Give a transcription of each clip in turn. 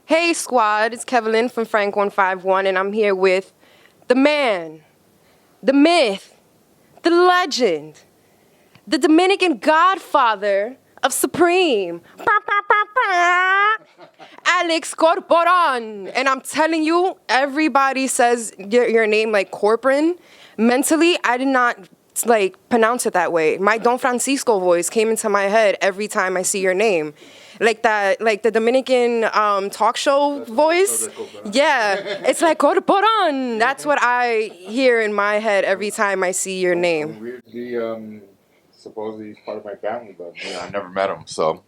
Hey squad, it's Kevin from Frank151 and I'm here with the man, the myth, the legend, the Dominican godfather of Supreme, Alex Corporan. And I'm telling you, everybody says your name like Corporan. Mentally, I did not pronounce it that way. My Don Francisco voice came into my head every time I see your name. Like that, like the Dominican talk show voice. Yeah, it's like Corporan. That's what I hear in my head every time I see your name. Weirdly, supposedly he's part of my family, but I never met him, so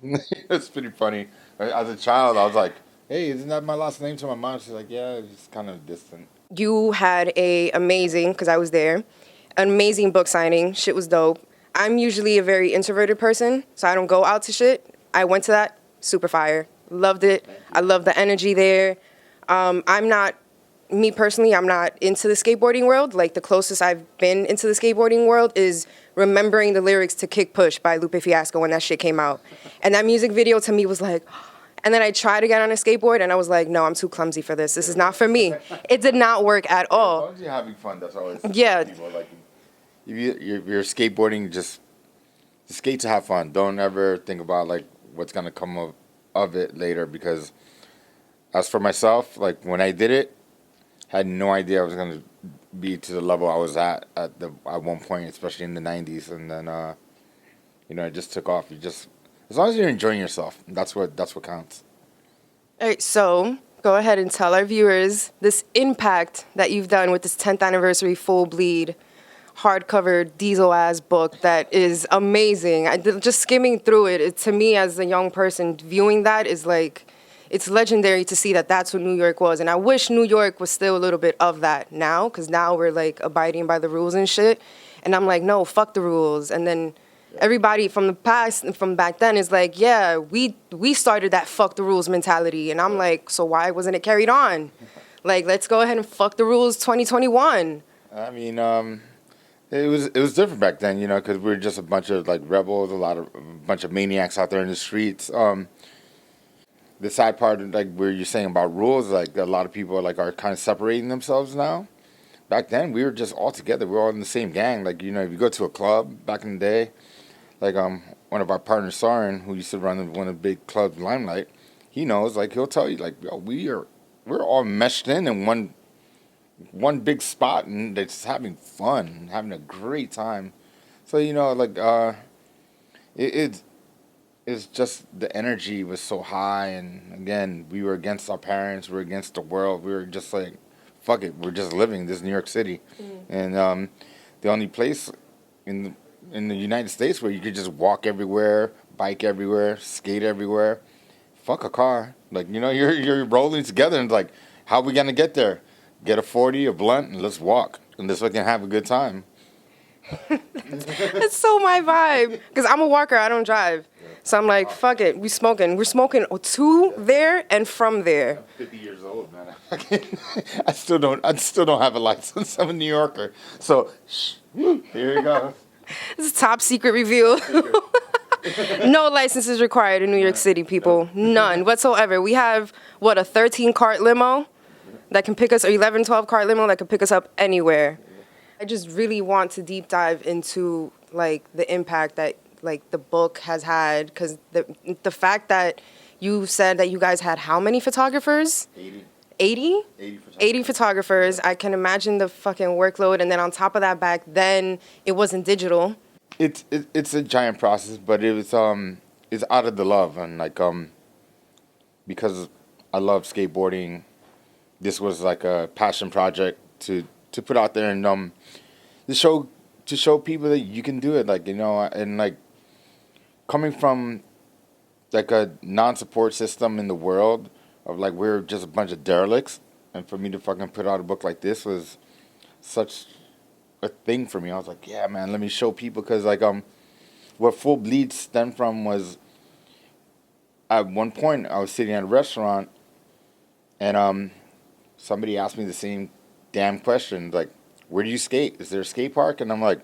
it's pretty funny. As a child, I was like, "Hey, isn't that my last name?" To my mom, she's like, "Yeah, it's kind of distant." You had a amazing, because I was there, an amazing book signing. Shit was dope. I'm usually a very introverted person, so I don't go out to shit. I went to that, super fire. Loved it. I love the energy there. I'm not, me personally, I'm not into the skateboarding world. Like the closest I've been into the skateboarding world is remembering the lyrics to Kick Push by Lupe Fiasco when that shit came out. And that music video to me was like, and then I tried to get on a skateboard and I was like, no, I'm too clumsy for this. This is not for me. It did not work at As all. long as you're having fun, that's always Yeah. people like. If you're skateboarding, just skate to have fun. Don't ever think about like what's gonna come of it later. Because as for myself, like when I did it, had no idea I was gonna be to the level I was at one point, especially in the '90s, and then it just took off. You just as long as you're enjoying yourself, that's what counts. All right, so go ahead and tell our viewers this impact that you've done with this 10th anniversary Full Bleed hardcover diesel ass book that is amazing. Just skimming through it, to me as a young person viewing that is like, it's legendary to see that that's what New York was. And I wish New York was still a little bit of that now, because now we're like abiding by the rules and shit. And I'm like, no, fuck the rules. And then everybody from the past and from back then is like, yeah, we started that fuck the rules mentality. And I'm like, so why wasn't it carried on? Like, let's go ahead and fuck the rules 2021. I mean, it was different back then, because we were just a bunch of like rebels, a bunch of maniacs out there in the streets. The sad part, like where you're saying about rules, like a lot of people like are kind of separating themselves now. Back then, we were just all together. We were all in the same gang. Like if you go to a club back in the day, like one of our partners, Soren, who used to run one of the big clubs, Limelight, he knows. Like he'll tell you, like yo, we're all meshed in one big spot and they're just having fun, having a great time. So it's just the energy was so high, and again, we were against our parents, we were against the world, we were just like, fuck it, we're just living this New York City, and the only place in the United States where you could just walk everywhere, bike everywhere, skate everywhere, fuck a car, like you're rolling together and like, how are we gonna get there? Get a 40, a blunt, and let's walk, and this way can have a good time. It's so my vibe. Because I'm a walker, I don't drive. So I'm like, fuck it, we're smoking to there and from there. I'm 50 years old, man. I still don't have a license. I'm a New Yorker. So, here you go. This is a top secret review. No license is required in New York City, people. None whatsoever. We have, a 13-cart limo that can pick us, or 11, 12-cart limo that can pick us up anywhere. I just really want to deep dive into, like, the impact that, like, the book has had, because the fact that you said that you guys had how many photographers? 80. 80? 80 photographers. 80 photographers. I can imagine the fucking workload, and then on top of that, back then, it wasn't digital. It's a giant process, but it's out of the love, and like because I love skateboarding, this was like a passion project to put out there and to show people that you can do it, like and like coming from like a non-support system in the world of like we're just a bunch of derelicts, and for me to fucking put out a book like this was such a thing for me. I was like, yeah, man, let me show people, because like what Full Bleed stemmed from was, at one point I was sitting at a restaurant and somebody asked me the same damn question, like, where do you skate? Is there a skate park? And I'm like,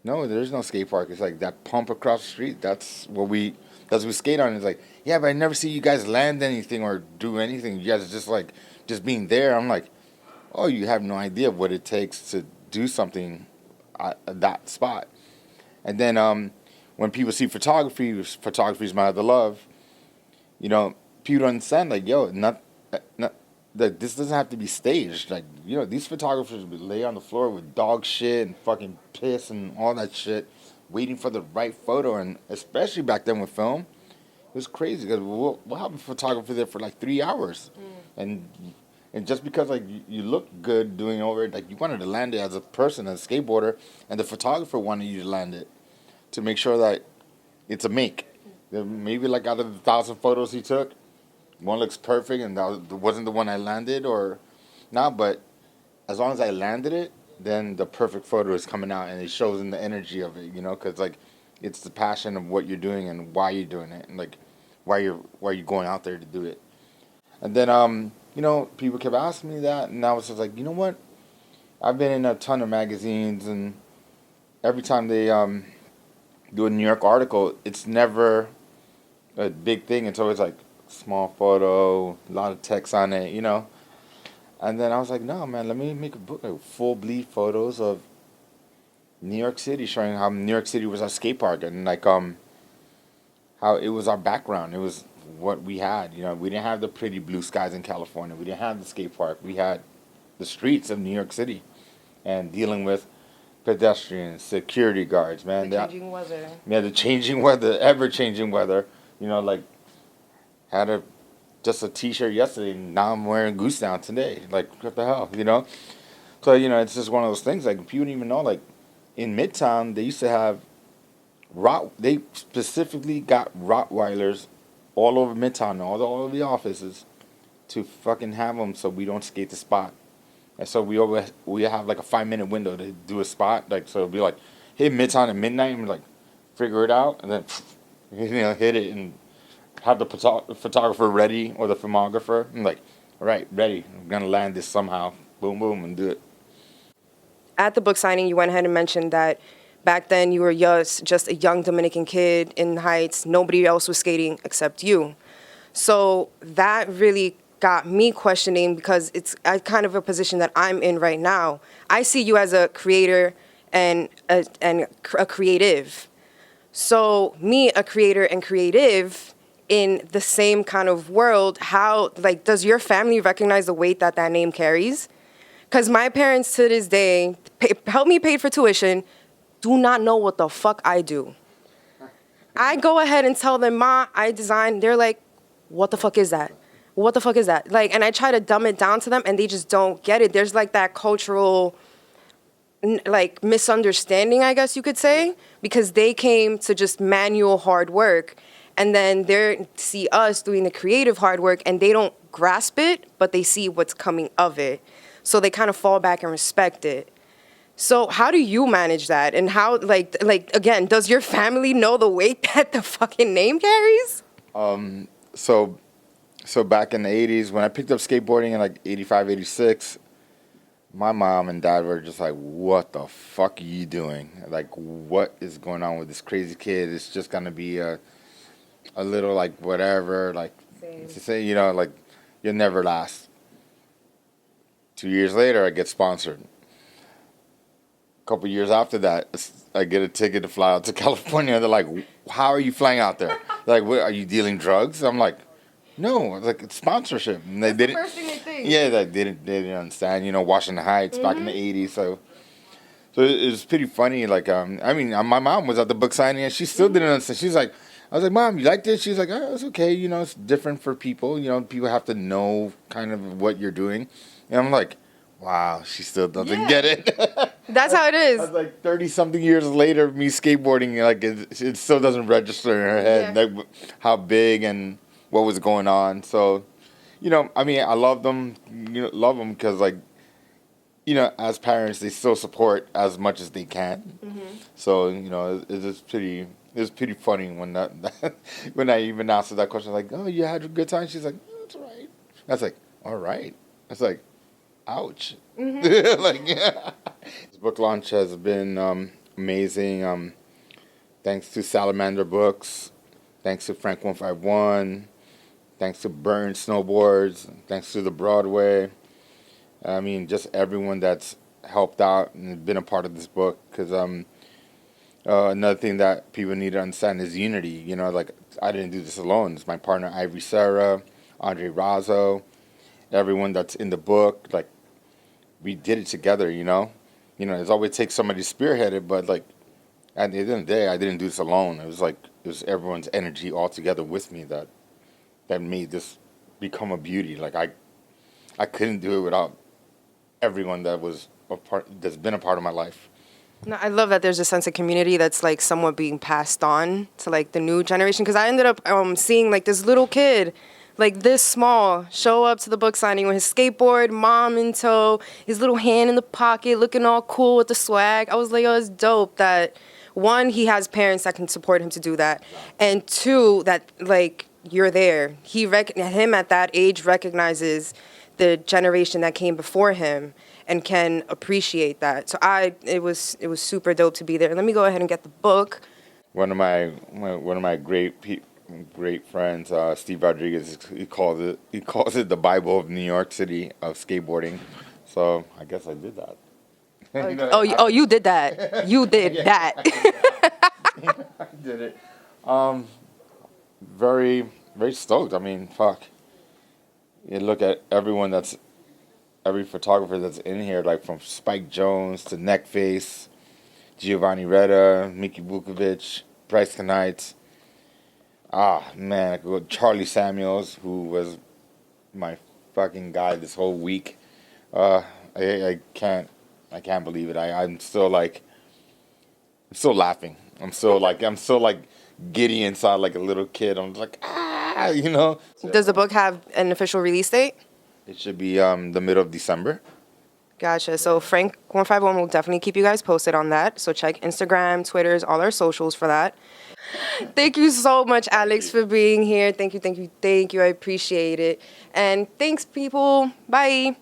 No, there's no skate park. It's like that pump across the street. That's what we skate on. It's like, yeah, but I never see you guys land anything or do anything. You guys are just like, just being there. I'm like, oh, you have no idea what it takes to do something at that spot. And then when people see photography is my other love. You know, people don't understand. Like, yo, not like this doesn't have to be staged. Like, you know, these photographers would lay on the floor with dog shit and fucking piss and all that shit, waiting for the right photo. And especially back then with film, it was crazy because we'll have a photographer there for like 3 hours, and just because like you look good doing over it, like you wanted to land it as a person, as a skateboarder, and the photographer wanted you to land it to make sure that it's a make. Maybe like out of the 1,000 photos he took, one looks perfect and that wasn't the one I landed or not, but as long as I landed it, then the perfect photo is coming out and it shows in the energy of it, you know, because like it's the passion of what you're doing and why you're doing it and like why you're going out there to do it. And then you know, people kept asking me that, and I was just like, you know what? I've been in a ton of magazines, and every time they do a New York article, it's never a big thing. It's always like small photo, a lot of text on it, you know. And then I was like, no, man, let me make a book, like full bleed photos of New York City, showing how New York City was our skate park and like how it was our background. It was what we had. You know, we didn't have the pretty blue skies in California. We didn't have the skate park. We had the streets of New York City, and dealing with pedestrians, security guards, man. The changing weather. Yeah, the changing weather, ever changing weather. You know, like had just a t-shirt yesterday, and now I'm wearing goose down today. Like, what the hell, you know? So, you know, it's just one of those things. Like, people don't even know, like, in Midtown, they used to have they specifically got Rottweilers all over Midtown, all of the offices, to fucking have them so we don't skate the spot. And so we have like a 5-minute window to do a spot. Like, so it'll be like, hit Midtown at midnight and like figure it out, and then you know, hit it and have the photographer ready or the filmographer. I'm like, all right, ready. I'm gonna land this somehow. Boom, boom, and do it. At the book signing, you went ahead and mentioned that back then you were just a young Dominican kid in the Heights. Nobody else was skating except you. So that really got me questioning, because it's kind of a position that I'm in right now. I see you as a creator and a creative. So me, a creator and creative in the same kind of world, how, like, does your family recognize the weight that name carries? Because my parents to this day help me pay for tuition, do not know what the fuck I do. I go ahead and tell them, Ma, I design. They're like, what the fuck is that? What the fuck is that? Like, and I try to dumb it down to them, and they just don't get it. There's like that cultural, like, misunderstanding, I guess you could say, because they came to just manual hard work, and then they see us doing the creative hard work, and they don't grasp it, but they see what's coming of it. So they kind of fall back and respect it. So how do you manage that? And how, like again, does your family know the weight that the fucking name carries? So back in the 80s, when I picked up skateboarding in like 85, 86, my mom and dad were just like, what the fuck are you doing? Like, what is going on with this crazy kid? It's just going to be a little, like, whatever, like, to say, you know, like, you'll never last. 2 years later, I get sponsored. A couple years after that, I get a ticket to fly out to California. They're like, how are you flying out there? They're like, what, are you dealing drugs? I'm like, no, like, it's sponsorship. And they didn't. First thing they think. Yeah, they didn't understand. You know, Washington Heights back in the '80s. So it was pretty funny. Like, I mean, my mom was at the book signing and she still didn't understand. She's like, I was like, Mom, you like this? She's like, oh, it's okay. You know, it's different for people. You know, people have to know kind of what you're doing. And I'm like, wow, she still doesn't get it. That's how it is. I was like 30-something years later, me skateboarding, like it still doesn't register in her head, like how big and what was going on. So, you know, I mean, I love them, because, like, you know, as parents, they still support as much as they can. Mm-hmm. So, you know, it's pretty funny when when I even asked her that question, like, oh, you had a good time? She's like, oh, that's all right. I was like, all right. I was like, ouch. Mm-hmm. Like, yeah. This book launch has been amazing. Thanks to Salamander Books, thanks to Frank 151, thanks to Burn Snowboards, thanks to the Broadway. I mean, just everyone that's helped out and been a part of this book. Because another thing that people need to understand is unity. You know, like I didn't do this alone. It's my partner Ivory Sarah, Andre Razzo, everyone that's in the book. Like we did it together. You know, it's always takes somebody to spearhead it, but like at the end of the day, I didn't do this alone. It was everyone's energy all together with me that made this become a beauty. Like I couldn't do it without everyone that was a part that's been a part of my life. No, I love that there's a sense of community that's like somewhat being passed on to like the new generation. Because I ended up seeing like this little kid, like this small, show up to the book signing with his skateboard, mom in tow, his little hand in the pocket, looking all cool with the swag. I was like, oh, it's dope that one, he has parents that can support him to do that, and two, that like you're there. Him at that age recognizes the generation that came before him and can appreciate that. So it was super dope to be there. Let me go ahead and get the book. One of my great friends, Steve Rodriguez, he calls it the Bible of New York City of skateboarding. So I guess I did that. You did that. You did that. I did it. Very very stoked. I mean, fuck. You look at every photographer that's in here, like from Spike Jones to Neckface, Giovanni Retta, Mickey Vukovic, Bryce Knight. Ah, man, I could go Charlie Samuels, who was my fucking guy this whole week. I can't believe it. I'm still laughing. I'm still like giddy inside like a little kid. I'm just like, you know. Does the book have an official release date? It should be the middle of December. Gotcha. So Frank 151 will definitely keep you guys posted on that. So check Instagram, Twitters, all our socials for that. Thank you so much, Alex, for being here. Thank you. I appreciate it. And thanks, people. Bye.